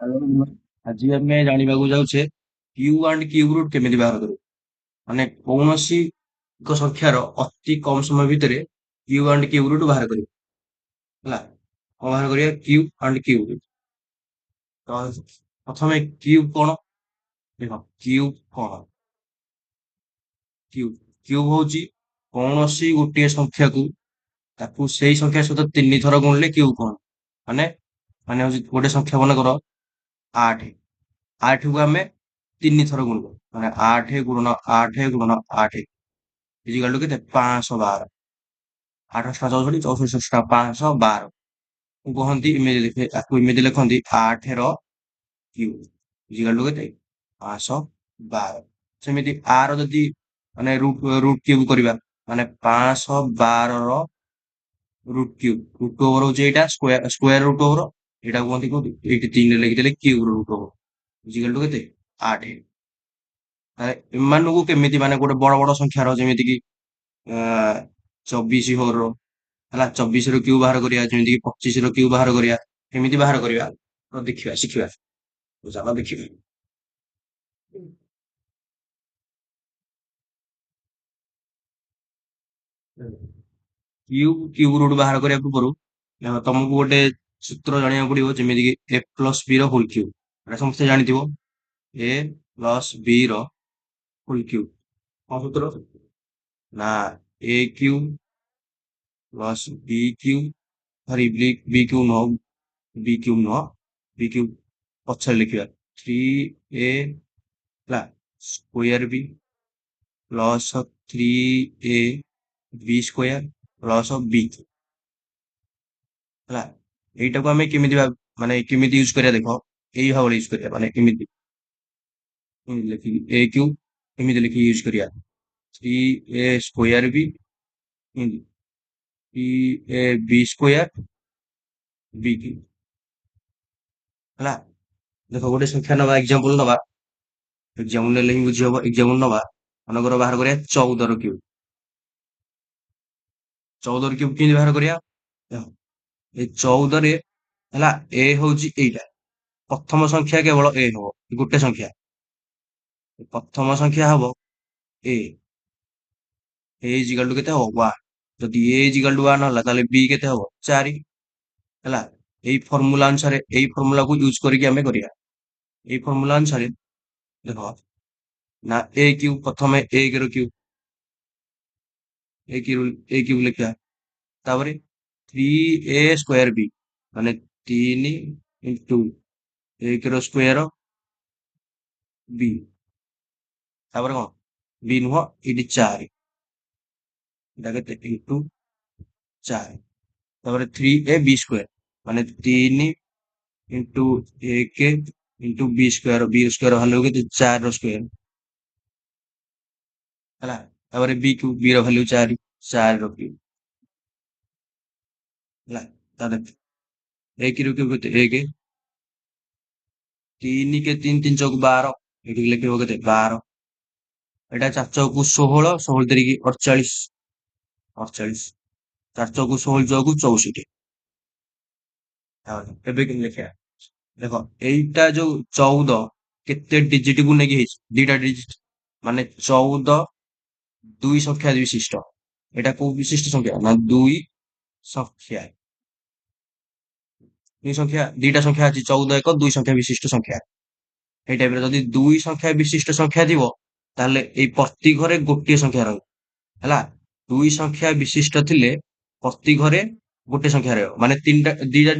ଆଉ ଆଜି ଆମେ ଜାଣିବାକୁ ଯାଉଛେ କ୍ୟୁ ଆଣ୍ଡ କ୍ୟୁବ ରୁଟ କେମିତି ବାହାର କରିବୁ। ମାନେ କୌଣସି ଏକ ସଂଖ୍ୟାର ଅତି କମ ସମୟ ଭିତରେ କ୍ୟୁ ଆଣ୍ଡ କ୍ୟୁବ ରୁଟ ବାହାର କରିବୁ। ହେଲା, କଣ ବାହାର କରିବା? Q and cube root. ତ ପ୍ରଥମେ କ୍ୟୁବ କଣ? ଦେଖ କ୍ୟୁବ କଣ? କ୍ୟୁବ କ୍ୟୁବ ହଉଛି କୌଣସି ଗୋଟିଏ ସଂଖ୍ୟାକୁ ତାକୁ ସେଇ ସଂଖ୍ୟା ସହିତ 3 ଥର ଗୁଣିଲେ କ୍ୟୁବ କଣ? ମାନେ ମାନେ ହଉଛି ଗୋଟେ ସଂଖ୍ୟା ମନେକର 8। 8କୁ ଆମେ 3 ଥର ଗୁଣିବ ମାନେ 8 ଗୁଣନ 8 କେତେ? 512। 8 × 7 = 64, 512 କୁହନ୍ତି। ଏମିତି ଲେଖନ୍ତି 8ର କ୍ୟୁବ କେତେ? 512। ସେମିତି ଆର ଯଦି ମାନେ ରୁଟ କ୍ୟୁବ କରିବା ମାନେ 512ର ରୁଟ କ୍ୟୁବ। ରୁଟ ଓଭର ହଉଛି ଏଇଟା, ସ୍କୋୟାର ରୁଟ ଓଭର। ଏଇଟା କୁହନ୍ତି କୋଉଠି? ଏଇଠି 3ରେ ଲେଖିଦେଲେ କ୍ୟୁବ ରୁଟ ଓଭର କେତେ? 8। ଏମାନଙ୍କୁ କେମିତି ମାନେ ଗୋଟେ ବଡ ବଡ ସଂଖ୍ୟାର ଯେମିତି କି 24 ହେଲା, 24ର କ୍ୟୁବ ବାହାର କରିବା, ଯେମିତି କି 25ର କ୍ୟୁବ ବାହାର କରିବା। କେମିତି ବାହାର କରିବା ତ ଦେଖିବା, ଶିଖିବା। ତ ଚାଲ ଦେଖିବା। କ୍ୟୁବ ରୁଟ ବାହାର କରିବା ପୂର୍ବରୁ ତମକୁ ଗୋଟେ ସୂତ୍ର ଜାଣିବାକୁ ପଡିବ, ଯେମିତି କି a+b ର ହୋଲ କ୍ୟୁବ। ଏଟା ସମସ୍ତେ ଜାଣିଥିବ। a+b ର ହୋଲ କ୍ୟୁବ କଣ ସୂତ୍ର? ନା a cube plus b cube, sorry b cube ନୁହଁ, b କ୍ୟୁବ ନୁହଁ, b କ୍ୟୁବ ପଛରେ ଲେଖିବା। 3a ହେଲା square b plus 3ab square plus b ହେଲା। ଏଇଟାକୁ ଆମେ କେମିତି ମାନେ କେମିତି ୟୁଜ କରିବା? ଦେଖ, ଏଇ ଭାବରେ ୟୁଜ କରିବା। ମାନେ ଏମିତି ଲେଖିକି a କ୍ୟୁବ ଏମିତି ଲେଖିକି ୟୁଜ କରିବା। 3a square b 3ab square b cube ହେଲା। ଦେଖ ଗୋଟେ ସଂଖ୍ୟା ନବା, ଏକ୍ସାମ୍ପଲ ନବା। ଏକ୍ସାମ୍ପଲ ନେଲେ ହିଁ ବୁଝି ହବ। ଏକ୍ସାମ୍ପଲ ନବା, ମନେକର ବାହାର କରିବା 14ର କ୍ୟୁବ। 14ର କ୍ୟୁବ କେମିତି ବାହାର କରିବା? ଦେଖ, ଏଇ 14ରେ ହେଲା a ହଉଛି ଏଇଟା। ପ୍ରଥମ ସଂଖ୍ୟା କେବଳ a ହବ, ଗୋଟେ ସଂଖ୍ୟା। ପ୍ରଥମ ସଂଖ୍ୟା ହବ a। କେତେ ହବ? 1। ଯଦି a 1 ହେଲା ତାହେଲେ b କେତେ ହବ? 4 ହେଲା। ଏଇ ଫର୍ମୁଲା ଅନୁସାରେ, ଏଇ ଫର୍ମୁଲାକୁ ୟୁଜ କରିକି ଆମେ କରିବା। ଏଇ ଫର୍ମୁଲା ଅନୁସାରେ ଦେଖ, ନା a କ୍ୟୁବ ପ୍ରଥମେ 1ର କ୍ୟୁବ, a କ୍ୟୁବ ଲେଖିବା। ତାପରେ 3a ସ୍କୋୟାର b ମାନେ 3 ଇଣ୍ଟୁ 1ର ସ୍କୋୟାର b। ତାପରେ କଣ? b ନୁହଁ, ଏଇଠି 4। ଏଇଟା କେତେ? ଇଣ୍ଟୁ 4। ତାପରେ 3ab ସ୍କୋୟାର ମାନେ 3 into 1 into b square. b square value କେତେ? 4ର ସ୍କୋୟାର ହେଲା। ତାପରେ b ର ଭାଲ୍ୟୁ 4, 4ର କ୍ୟୁବ ହେଲା। ତାହେଲେ 1ର କ୍ୟୁବ କେତେ? 1। 3 କେ 3 3 ଚଉକୁ 12। ଏଠିକି ଲେଖିବ କେତେ? 12। ଏଇଟା 4 ଚଉକୁ 16, 16 ତିରିକି 48, 48। 4 ଚଉକୁ 16 ଚଉକୁ 64। ଏବେ କେମିତି ଲେଖିବା? ଦେଖ, ଏଇଟା ଯୋଉ 14 କେତେ ଡିଜିଟ କୁ ନେଇକି ହେଇଛି? 2ଟା ଡିଜିଟ। ମାନେ 14 ଦୁଇ ସଂଖ୍ୟା ବିଶିଷ୍ଟ। ଏଇଟା କୋଉ ବିଶିଷ୍ଟ ସଂଖ୍ୟା? ନା ଦୁଇ ସଂଖ୍ୟା। ଦୁଇ ସଂଖ୍ୟା, 2ଟା ସଂଖ୍ୟା ଅଛି, 14 ଏକ ଦୁଇ ସଂଖ୍ୟା ବିଶିଷ୍ଟ ସଂଖ୍ୟା। ଏଇ ଟାଇପର ଯଦି ଦୁଇ ସଂଖ୍ୟା ବିଶିଷ୍ଟ ସଂଖ୍ୟା ଥିବ, ତାହେଲେ ଏଇ ପ୍ରତି ଘରେ ଗୋଟିଏ ସଂଖ୍ୟା ରହିବ ହେଲା। ଦୁଇ ସଂଖ୍ୟା ବିଶିଷ୍ଟ ଥିଲେ ପ୍ରତି ଘରେ ଗୋଟେ ସଂଖ୍ୟା ରହିବ। ମାନେ 2ଟା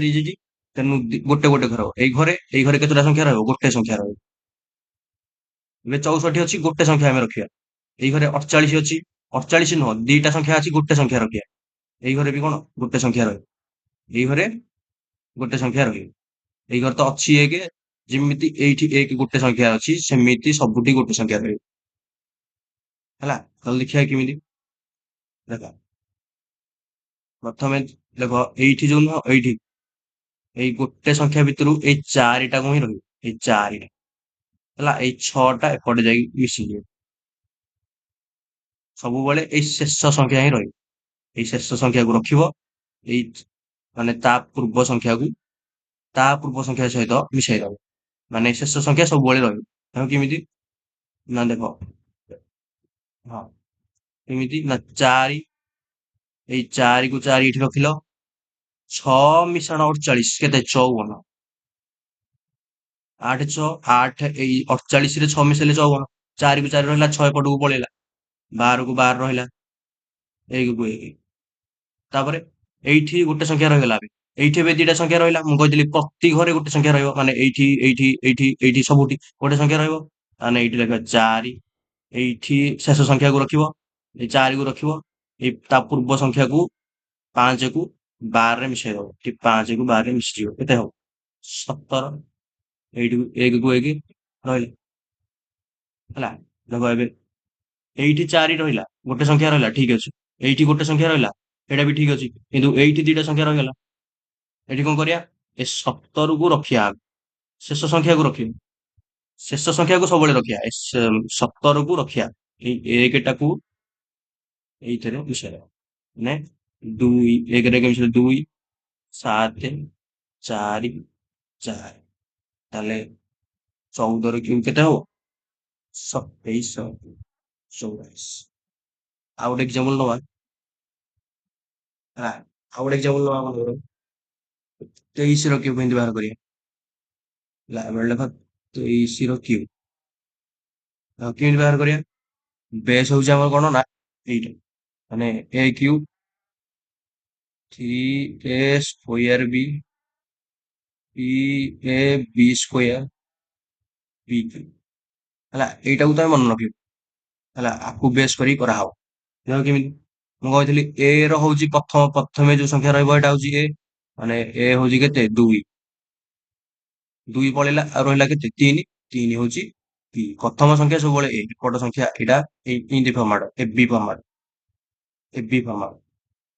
ଡିଜିଟ, ତେଣୁ ଗୋଟେ ଗୋଟେ ଘର। ଏଇ ଘରେ କେତେଟା ସଂଖ୍ୟା ରହିବ? ଗୋଟେ ସଂଖ୍ୟା ରହିବ। ଏବେ 64 ଅଛି, ଗୋଟେ ସଂଖ୍ୟା ଆମେ ରଖିବା। ଏଇ ଘରେ 48 ଅଛି, 48 ନୁହଁ, 2ଟା ସଂଖ୍ୟା ଅଛି, ଗୋଟେ ସଂଖ୍ୟା ରଖିବା। ଏଇ ଘରେ ବି କଣ? ଗୋଟେ ସଂଖ୍ୟା ରହିବ। ଏଇ ଘରେ ଗୋଟେ ସଂଖ୍ୟା ରହିବ। ଏଇ ଘରେ ତ ଅଛି 1, ଯେମିତି ଏଇଠି 1 ଗୋଟେ ସଂଖ୍ୟା ଅଛି, ସେମିତି ସବୁଠି ଗୋଟେ ସଂଖ୍ୟା ରହିବ ହେଲା। ତାହେଲେ ଦେଖିବା କେମିତି। ଦେଖ, ପ୍ରଥମେ ଦେଖ, ଏଇଠି ଯୋଉ ନୁହଁ, ଏଇଠି ଏଇ ଗୋଟେ ସଂଖ୍ୟା ଭିତରୁ ଏଇ 4ଟାକୁ ହିଁ ରହିବ। ଏଇ 4ଟା ହେଲା, ଏଇ 6ଟା ଏପଟେ ଯାଇକି ମିଶିଯିବ। ସବୁବେଳେ ଏଇ ଶେଷ ସଂଖ୍ୟା ହିଁ ରହିବ। ଏଇ ଶେଷ ସଂଖ୍ୟାକୁ ରଖିବ, ଏଇ ମାନେ ତା ପୂର୍ବ ସଂଖ୍ୟାକୁ ତା ପୂର୍ବ ସଂଖ୍ୟା ସହିତ ମିଶାଇ ଦବ। ମାନେ ଶେଷ ସଂଖ୍ୟା ସବୁବେଳେ ରହିବ। ତାକୁ କେମିତି ନା ଦେଖ, ହଁ କେମିତି ନା 4, ଏଇ 4 କୁ 4 ଏଠି ରଖିଲ, 6 ମିଶାଣ 48 କେତେ 54, 8 6 8 ଏଇ 48 ରେ 6 ମିଶେଇଲେ 54, 4 କୁ 4 ରହିଲା, 6 ଏପଟକୁ ପଳେଇଲା, 12 କୁ 12 ରହିଲା, 1 କୁ 1। ତାପରେ ଏଇଠି ଗୋଟେ ସଂଖ୍ୟା ରହିଗଲା। ଏବେ ଏଇଠି ଏବେ ଦିଟା ସଂଖ୍ୟା ରହିଲା। ମୁଁ କହିଥିଲି ପ୍ରତି ଘରେ ଗୋଟେ ସଂଖ୍ୟା ରହିବ, ମାନେ ଏଇଠି ଏଇଠି ଏଇଠି ଏଇଠି ସବୁଠି ଗୋଟେ ସଂଖ୍ୟା ରହିବ। ତାହେଲେ ଏଇଠି ଲେଖିବା 4, ଏଇଠି ଶେଷ ସଂଖ୍ୟାକୁ ରଖିବ, ଏଇ 4 କୁ ରଖିବ, ଏଇ ତା ପୂର୍ବ ସଂଖ୍ୟାକୁ 5 କୁ 12 ରେ ମିଶେଇ ଦବ। ଠିକ 5 କୁ 12 ରେ ମିଶିଯିବ, କେତେ ହବ 17। ଏଇଠି 1 କୁ 1 ରହିଲା, ହେଲା। ଦେଖ ଏବେ ଏଇଠି 4 ରହିଲା, ଗୋଟେ ସଂଖ୍ୟା ରହିଲା, ଠିକ ଅଛି। ଏଇଠି ଗୋଟେ ସଂଖ୍ୟା ରହିଲା, ଏଇଟା ବି ଠିକ ଅଛି, କିନ୍ତୁ ଏଇଠି ଦିଟା ସଂଖ୍ୟା ରହିଗଲା। ଏଠି କଣ କରିବା, ଏ 17 କୁ ରଖିବା, ଶେଷ ସଂଖ୍ୟାକୁ ରଖିବା, ଶେଷ ସଂଖ୍ୟାକୁ ସବୁବେଳେ ରଖିବା, ଏ 17 କୁ ରଖିବା, ଏଇ 1 ଟାକୁ ଏଇଥିରେ ମିଶେଇବା, ମାନେ 2 1 ରେ ମିଶେଇଲେ 2 7 4 4, ତାହେଲେ 14 ର କ୍ୟୁବ କେତେ ହବ 27 24। ଆଉ ଗୋଟେ ଏକ୍ସାମ୍ପଲ ନବା, ହେଲା। ଆଉ ଗୋଟେ ଏକ୍ସାମ୍ପଲ ନବା, ଆମର 23 ର କ୍ୟୁବ କେମିତି ବାହାର କରିବା, ହେଲା। ଏବେ ଲେଖ 23 ର କ୍ୟୁବ, କେମିତି ବାହାର କରିବା। ବେସ୍ ହଉଛି ଆମର କଣ ନା ଏଇଟା, ମାନେ a cube 3a square b a b square b cube, ହେଲା। ଏଇଟାକୁ ତମେ ମନେ ରଖିବ, ହେଲା। ଆକୁ ବେସ୍ କରି କରାହବ। ଦେଖ କେମିତି, ମୁଁ କହିଥିଲି a ର ହଉଛି ପ୍ରଥମେ ଯୋଉ ସଂଖ୍ୟା ରହିବ ଏଇଟା ହଉଛି a, ମାନେ a ହଉଛି କେତେ 2, 2 ପଳେଇଲା, ଆଉ ରହିଲା କେତେ 3, 3 ହଉଛି b। ପ୍ରଥମ ସଂଖ୍ୟା ସବୁବେଳେ a, ଏପଟ ସଂଖ୍ୟା ଏଇଟା ଏମିତି format, b format, b format.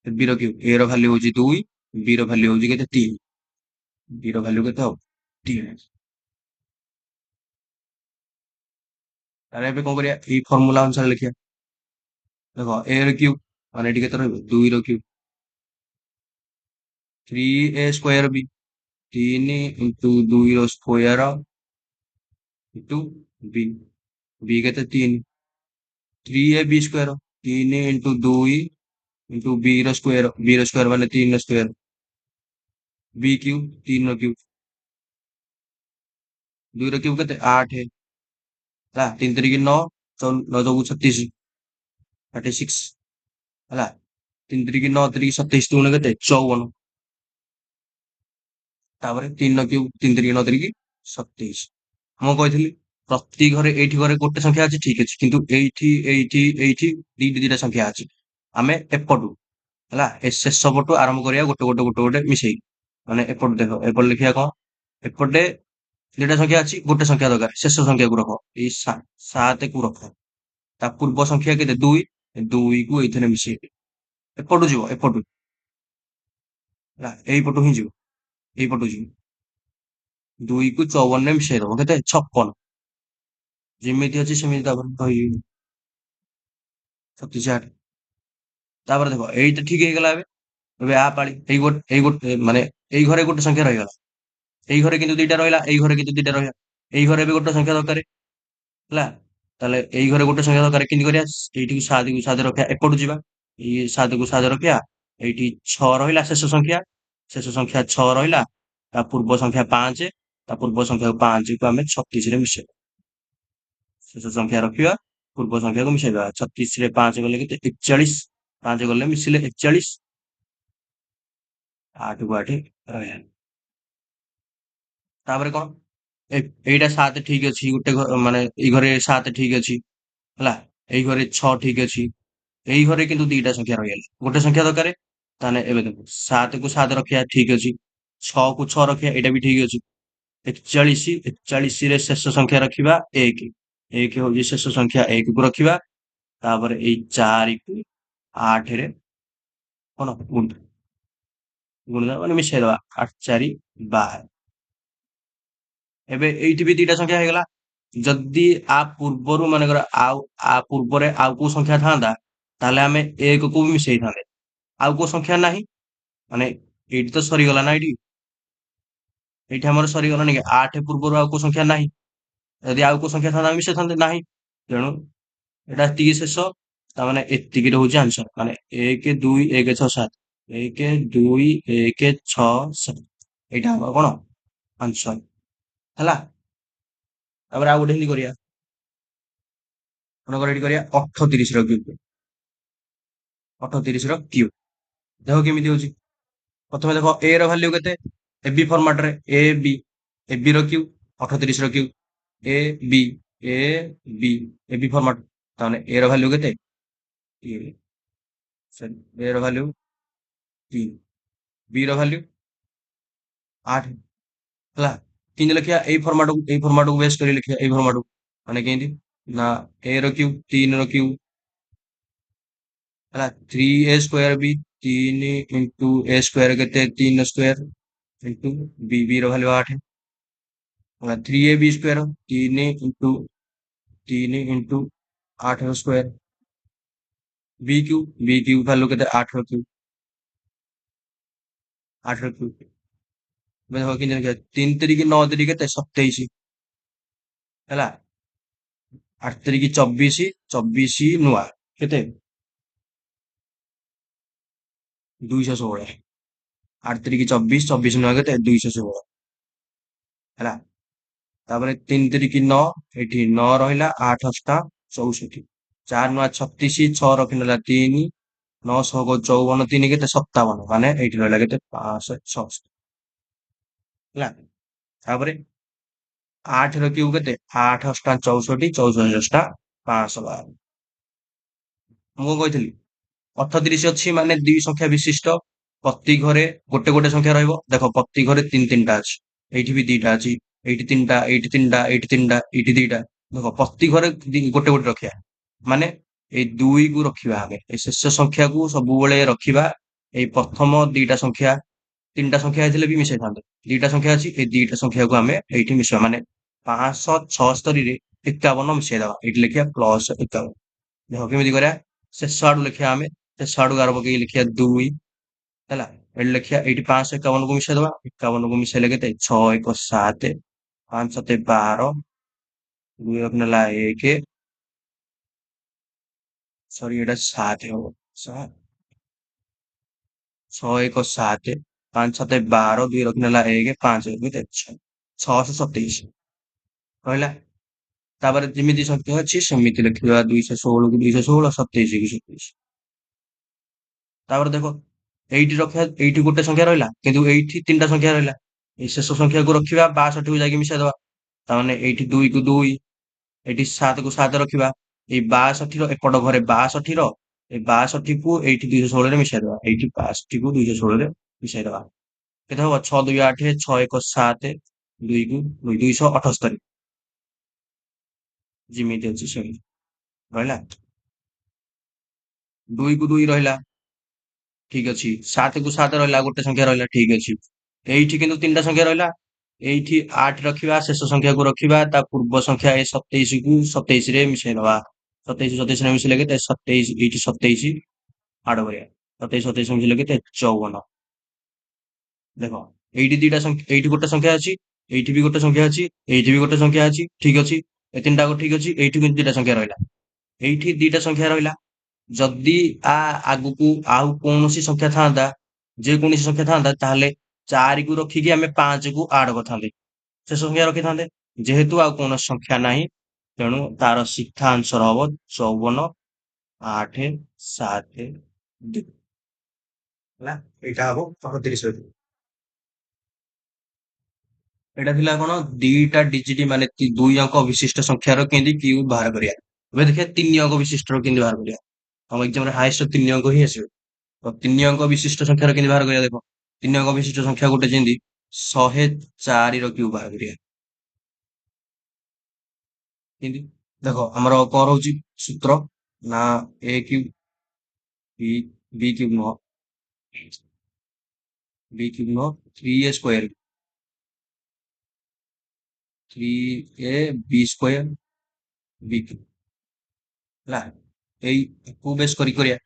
b ର କ୍ୟୁବ, a ର ଭାଲ୍ୟୁ ହଉଛି 2, b ର ଭାଲ୍ୟୁ ହଉଛି କେତେ 3, b ର ଭାଲ୍ୟୁ କେତେ ହବ 3। ତାହେଲେ ଏବେ କଣ କରିବା, ଏଇ ଫର୍ମୁଲା ଅନୁସାରେ ଲେଖିବା। ଦେଖ a ର କ୍ୟୁବ, ମାନେ ଏଠି କେତେ ରହିବ 2 ର cube, 3a square b, 3 into 2 ର ସ୍କୋୟାର ଇଣ୍ଟୁ b, b କେତେ 3, 3ab square, 3 into 2 into b ର ସ୍କୋୟାର ମାନେ 3 ର ସ୍କୋୟାର, b କ୍ୟୁବ 3 ର କ୍ୟୁବ, 2 ର କ୍ୟୁବ କେତେ 8, ହେଲା। 3 3 9, 9 ଚଉକୁ 36, 36, ହେଲା। 3 3 9 3 27, ତୁଣ କେତେ 54। ତାପରେ 3 ର କ୍ୟୁବ, 3 3 9 3 27। ମୁଁ କହିଥିଲି ପ୍ରତି ଘରେ ଏଇଠି ଘରେ ଗୋଟେ ସଂଖ୍ୟା ଅଛି, ଠିକ ଅଛି, କିନ୍ତୁ ଏଇଠି ଏଇଠି ଏଇଠି ଦିଟା ସଂଖ୍ୟା ଅଛି। ଆମେ ଏପଟୁ, ହେଲା, ଏ ଶେଷ ପଟୁ ଆରମ୍ଭ କରିବା, ଗୋଟେ ଗୋଟେ ଗୋଟେ ଗୋଟେ ମିଶେଇ, ମାନେ ଏପଟୁ ଦେଖ, ଏପଟେ ଲେଖିବା କଣ, ଏପଟେ ଦିଟା ସଂଖ୍ୟା ଅଛି, ଗୋଟେ ସଂଖ୍ୟା ଦରକାର, ଶେଷ ସଂଖ୍ୟାକୁ ରଖ, ଏଇ 7 କୁ ରଖ, ତା ପୂର୍ବ ସଂଖ୍ୟା କେତେ 2, 2 କୁ ଏଇଥିରେ ମିଶେଇବେ, ଏପଟୁ ଯିବ, ଏପଟୁ, ହେଲା, ଏଇପଟୁ ହିଁ ଯିବ, ଏଇପଟୁ ଯିବ, 2 କୁ 54 ରେ ମିଶେଇ ଦବ, କେତେ 56, ଯେମିତି ଅଛି ସେମିତି ତାପରେ କହିବି 37। ତାପରେ ଦେଖ ଏଇଟା ଠିକ ହେଇଗଲା। ଏବେ ଏବେ ଆ ପାଳି, ଏଇ ଗୋଟେ ମାନେ ଏଇ ଘରେ ଗୋଟେ ସଂଖ୍ୟା ରହିଗଲା, ଏଇ ଘରେ କିନ୍ତୁ ଦିଟା ରହିଲା, ଏଇ ଘରେ କିନ୍ତୁ ଦିଟା ରହିଲା, ଏଇ ଘରେ ବି ଗୋଟେ ସଂଖ୍ୟା ଦରକାର, ହେଲା। ତାହେଲେ ଏଇ ଘରେ ଗୋଟେ ସଂଖ୍ୟା ଦରକାର, କେମିତି କରିବା, ଏଇଠିକୁ 7 କୁ 7 ରଖିବା, ଏପଟୁ ଯିବା, ଏଇ 7 କୁ 7 ରଖିବା, ଏଇଠି 6 ରହିଲା, ଶେଷ ସଂଖ୍ୟା 6 ରହିଲା, ତା ପୂର୍ବ ସଂଖ୍ୟା 5, ତା ପୂର୍ବ ସଂଖ୍ୟା 5 କୁ ଆମେ 36 ରେ ମିଶେଇବା, ଶେଷ ସଂଖ୍ୟା ରଖିବା, ପୂର୍ବ ସଂଖ୍ୟାକୁ ମିଶେଇଦବା, 36 ରେ 5 ଗଲେ କେତେ 41, 5 ଗଲେ ମିଶିଲେ 41, 8 କୁ 8 ରହିଲା। ତାପରେ କଣ, ଏଇଟା 7 ଠିକ ଅଛି, ଗୋଟେ ମାନେ ଏଇ ଘରେ 7 ଠିକ ଅଛି, ହେଲା। ଏଇ ଘରେ 6 ଠିକ ଅଛି, ଏଇ ଘରେ କିନ୍ତୁ ଦିଟା ସଂଖ୍ୟା ରହିଗଲା, ଗୋଟେ ସଂଖ୍ୟା ଦରକାର। ତାହେଲେ ଏବେ ଦେଖ 7 କୁ 7 ରଖିବା, ଠିକ ଅଛି, 6 କୁ 6 ରଖିବା, ଏଇଟା ବି ଠିକ ଅଛି। 41, 41 ରେ ଶେଷ ସଂଖ୍ୟା ରଖିବା 1, 1 ହଉଛି ଶେଷ ସଂଖ୍ୟା, 1 କୁ ରଖିବା, ତାପରେ ଏଇ 4 କୁ 8 ରେ କଣ ଗୁଣିଦବା, ମାନେ ମିଶେଇଦବା, 8 4 12। ଏବେ ଏଇଠି ବି ଦିଟା ସଂଖ୍ୟା ହେଇଗଲା। ଯଦି ଆ ପୂର୍ବରୁ ମନେକର ଆ ପୂର୍ବରେ ଆଉ କୋଉ ସଂଖ୍ୟା ଥାନ୍ତା, ତାହେଲେ ଆମେ 1 କୁ ବି ମିଶେଇଥାନ୍ତେ। ଆଉ କୋଉ ସଂଖ୍ୟା ନାହିଁ, ମାନେ ଏଇଠି ତ ସରିଗଲା ନା ଏଇଠି, ଏଇଠି ଆମର ସରିଗଲାନି କି 8 ପୂର୍ବରୁ ଆଉ କୋଉ ସଂଖ୍ୟା ନାହିଁ। ଯଦି ଆଉ କୋଉ ସଂଖ୍ୟା ଥାନ୍ତା ଆମେ ମିଶେଇଥାନ୍ତେ, ନାହିଁ। ତେଣୁ ଏଟା ଏତିକି ଶେଷ। ତାମାନେ ଏତିକି ରହୁଛି ଆନ୍ସର, ମାନେ 1 2 1 6 7, 1 2 1 6 7, ଏଇଟା ଆମର କଣ ଆନ୍ସର ହେଲା। ତାପରେ ଆଉ ଗୋଟେ ହିନ୍ତି କରିବା, ମନେକର ଏଠି କରିବା 38 ର କ୍ୟୁବ। 38 ର କ୍ୟୁବ ଦେଖ କେମିତି ହଉଛି। ପ୍ରଥମେ ଦେଖ ଏ ର ଭାଲ୍ୟୁ କେତେ, ଏ ବି ଫର୍ମାଟ ରେ ଏ ବି, ଏ ବି ର କ୍ୟୁବ 38 ର କ୍ୟୁବ, ଏ ବି, ଏ ବି, ଏ ବି ଫର୍ମାଟ। ତାମାନେ ଏ ର ଭାଲ୍ୟୁ କେତେ, 3, ଏ ର ଭାଲ୍ୟୁ 3, ବି ର ଭାଲ୍ୟୁ 8 ହେଲା। କେମିତି ଲେଖିବା, ଏଇ ଫର୍ମାଟକୁ ବେଶ କରି ଲେଖିବା, ଏଇ ଫର୍ମାଟକୁ ମାନେ କେମିତି ନା ଏ ର କ୍ୟୁବ 3 ର କ୍ୟୁବ ହେଲା, 3a ସ୍କୋୟାର ବି, 3 ଇଣ୍ଟୁ ଏ ସ୍କୋୟାର କେତେ 3 ସ୍କୋୟାର ଇଣ୍ଟୁ ବି, ବି ର ଭାଲ୍ୟୁ 8 ହେଲା, 3ab ସ୍କୋୟାର 3 ଇଣ୍ଟୁ 8 ର ସ୍କୋୟାର, ବି କ୍ୟୁବ ଭାଲ୍ୟୁ କେତେ 8 ର କ୍ୟୁବ, 8 ର କ୍ୟୁବ। ଏବେ ଦେଖ କେମିତି ଲେଖିବା, 3 ତିରିକି 9 ତିରିକି କେତେ 27 ହେଲା, 8 ତିରିକି 24, 24 ନୂଆ କେତେ 216, 8 ତିରିକି 24, 24 ନୂଆ କେତେ 216 ହେଲା। ତାପରେ 3 ତିରିକି 9, ଏଠି 9 ରହିଲା, 8 ଅଷ୍ଟା 64, 4 ନୂଆ 36, 6 ରଖିନେଲା 3, 9 6 54, 3 କେତେ 57, ମାନେ ଏଇଠି ରହିଲା କେତେ 566 ହେଲା। ତାପରେ 8 ର କ୍ୟୁବ କେତେ 8 ଅଷ୍ଟା 64, 64 ଅଷ୍ଟା 512। ମୁଁ କଣ କହିଥିଲି 38 ଅଛି ମାନେ ଦି ସଂଖ୍ୟା ବିଶିଷ୍ଟ, ପ୍ରତି ଘରେ ଗୋଟେ ଗୋଟେ ସଂଖ୍ୟା ରହିବ। ଦେଖ ପ୍ରତି ଘରେ 3 3ଟା ଅଛି, ଏଇଠି ବି 2ଟା ଅଛି, ଏଇଠି 3ଟା, ଏଇଠି 3ଟା, ଏଇଠି 3ଟା, ଏଇଠି 2ଟା। ଦେଖ ପ୍ରତି ଘରେ ଗୋଟେ ଗୋଟେ ରଖିବା, ମାନେ ଏଇ 2 କୁ ରଖିବା, ଆମେ ଏଇ ଶେଷ ସଂଖ୍ୟାକୁ ସବୁବେଳେ ରଖିବା। ଏଇ ପ୍ରଥମ 2ଟା ସଂଖ୍ୟା, 3ଟା ସଂଖ୍ୟା ହେଇଥିଲେ ବି ମିଶେଇଥାନ୍ତେ, 2ଟା ସଂଖ୍ୟା ଅଛି, ଏଇ 2ଟା ସଂଖ୍ୟାକୁ ଆମେ ଏଇଠି ମିଶେଇବା, ମାନେ 576 ରେ 51 ମିଶେଇଦବା, ଏଇଠି ଲେଖିବା +51। ଦେଖ କେମିତି କରିବା, ଶେଷ ଆଡୁ ଲେଖିବା, ଆମେ ଶେଷ ଆଡୁ ଗାର ପକେଇକି ଲେଖିବା 2 ହେଲା। ଏଠି ଲେଖିବା, ଏଇଠି 551 କୁ ମିଶେଇଦବା, 51 କୁ ମିଶେଇଲେ କେତେ 6 1 7, 5 7 12, 2 ରଖି ନେଲା 1, ସରି ଏଇଟା 7 ହବ, 6 1 7, 5 7 12, 2 ରଖି ନେଲା 1, 5 କେତେ 627 ରହିଲା। ତାପରେ ଯେମିତି ସଂଖ୍ୟା ଅଛି ସେମିତି ଲେଖିବା, 216 କୁ 216, 27 କୁ 27। ତାପରେ ଦେଖ ଏଇଠି ରଖିବା, ଏଇଠି ଗୋଟେ ସଂଖ୍ୟା ରହିଲା, କିନ୍ତୁ ଏଇଠି 3ଟା ସଂଖ୍ୟା ରହିଲା। ଏଇ ଶେଷ ସଂଖ୍ୟାକୁ ରଖିବା, 62 କୁ ଯାଇକି ମିଶେଇଦବା, ତାମାନେ ଏଇଠି 2 କୁ 2, ଏଇଠି 7 କୁ 7 ରଖିବା, ଏଇ 62 ର ଏପଟ ଘରେ 62 ର, ଏଇ 62 କୁ ଏଇଠି 216 ରେ ମିଶେଇଦବା, ଏଇଠି 62 କୁ 216 ରେ ମିଶେଇଦବା, କେତେ ହବ 6 2 8, 6 1 7, 2 କୁ 2 278, ଯେମିତି ଅଛି ସେମିତି ରହିଲା। 2 କୁ 2 ରହିଲା, ଠିକ ଅଛି। 7 କୁ 7 ରହିଲା, ଗୋଟେ ସଂଖ୍ୟା ରହିଲା, ଠିକ ଅଛି। ଏଇଠି କିନ୍ତୁ 3ଟା ସଂଖ୍ୟା ରହିଲା, ଏଇଠି 8 ରଖିବା, ଶେଷ ସଂଖ୍ୟାକୁ ରଖିବା, ତା ପୂର୍ବ ସଂଖ୍ୟା ଏ 27 କୁ 27 ରେ ମିଶେଇଦବା, 27 27 ରେ ମିଶିଲେ କେତେ 27, ଏଇଠି 27 ଆଡ କରିବା, 27 27 ମିଶିଲେ କେତେ 54। ଦେଖ ଏଇଠି ଏଇଠି ଗୋଟେ ସଂଖ୍ୟା ଅଛି, ଏଇଠି ବି ଗୋଟେ ସଂଖ୍ୟା ଅଛି, ଏଇଠି ବି ଗୋଟେ ସଂଖ୍ୟା ଅଛି, ଠିକ ଅଛି। ଏ 3ଟା ଠିକ ଅଛି, ଏଇଠି କିନ୍ତୁ 2ଟା ସଂଖ୍ୟା ରହିଲା, ଏଇଠି 2ଟା ସଂଖ୍ୟା ରହିଲା। ଯଦି ଆଗକୁ ଆଉ କୌଣସି ସଂଖ୍ୟା ଥାନ୍ତା, ଯେକୌଣସି ସଂଖ୍ୟା ଥାନ୍ତା, ତାହେଲେ 4 କୁ ରଖିକି ଆମେ 5 କୁ ଆଡ କରିଥାନ୍ତେ, ଶେଷ ସଂଖ୍ୟା ରଖିଥାନ୍ତେ। ଯେହେତୁ ଆଉ କୌଣସି ସଂଖ୍ୟା ନାହିଁ, ତେଣୁ ତାର ସିଧା ଆନ୍ସର ହବ 54 8 7 2 ହେଲା। ଏଇଟା ହବ 38। ଏଇଟା ଥିଲା କଣ, 2ଟା ଡିଜିଟ ମାନେ 2 ଅଙ୍କ ବିଶିଷ୍ଟ ସଂଖ୍ୟାର କେମିତି କ୍ୟୁବ ବାହାର କରିବା। ଏବେ ଦେଖିବା 3 ଅଙ୍କ ବିଶିଷ୍ଟ କେମିତି ବାହାର କରିବା। ଆମ ଏକ୍ସାମରେ ହାଏଷ୍ଟ 3 ଅଙ୍କ ହିଁ ଆସିବ। ତ 3 ଅଙ୍କ ବିଶିଷ୍ଟ ସଂଖ୍ୟାର କେମିତି ବାହାର କରିବା, ଦେଖ 3 ଅଙ୍କ ବିଶିଷ୍ଟ ସଂଖ୍ୟା ଗୋଟେ ଯେମିତି 104 ର କ୍ୟୁବ ବାହାର କରିବା। କେମିତି ଦେଖ, ଆମର କଣ ରହୁଛି ସୂତ୍ର, ନା ଏ କ୍ୟୁବ ବି, ବି କ୍ୟୁବ ନୁହଁ, ବି କ୍ୟୁବ ନୁହଁ, 3a ସ୍କୋୟାର, 3ab ସ୍କୋୟାର ବି କ୍ୟୁବ ହେଲା। ଏଇ ବେଶ କରି କରିବା,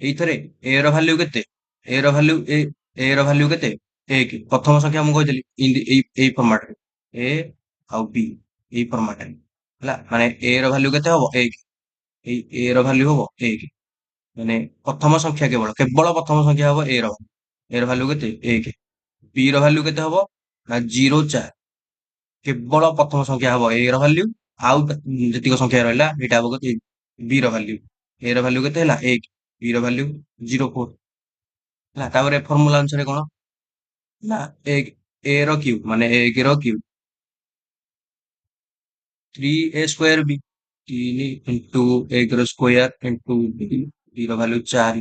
ଏଇଥିରେ ଏ ର ଭାଲ୍ୟୁ କେତେ, ଏ ର ଭାଲ୍ୟୁ ଏ ର ଭାଲ୍ୟୁ କେତେ ଏକ ପ୍ରଥମ ସଂଖ୍ୟା ମୁଁ କହିଥିଲି ଏଇ ଫର୍ମାଟରେ ଏ ଆଉ ବି ଏଇ ଫର୍ମାଟରେ ହେଲା, ମାନେ ଏ ର ଭାଲ୍ୟୁ କେତେ ହବ ଏକ, ଏଇ ଏ ର ଭାଲ୍ୟୁ ହବ ଏକ, ମାନେ ପ୍ରଥମ ସଂଖ୍ୟା କେବଳ କେବଳ ପ୍ରଥମ ସଂଖ୍ୟା ହବ ଏ ର ଭାଲ୍ୟୁ କେତେ ଏକ, ବି ର ଭାଲ୍ୟୁ କେତେ ହବ ନା 0 4, କେବଳ ପ୍ରଥମ ସଂଖ୍ୟା ହବ ଏ ର ଭାଲ୍ୟୁ, ଆଉ ଯେତିକ ସଂଖ୍ୟା ରହିଲା ଏଇଟା ହବ କେତେ ବି ର ଭାଲ୍ୟୁ, ଏ ର ଭାଲ୍ୟୁ କେତେ ହେଲା ଏକ, ବି ର ଭାଲ୍ୟୁ 0 4 ହେଲା। ତାପରେ ଫର୍ମୁଲା ଅନୁସାରେ କଣ ନା ଏକ ଏ ର କ୍ୟୁବ ମାନେ ଏକ ର କ୍ୟୁବ 3a² ବି, 3 ଇଣ୍ଟୁ ଏକ ର ସ୍କୋୟାର ଇଣ୍ଟୁ ବି ର ଭାଲ୍ୟୁ 4,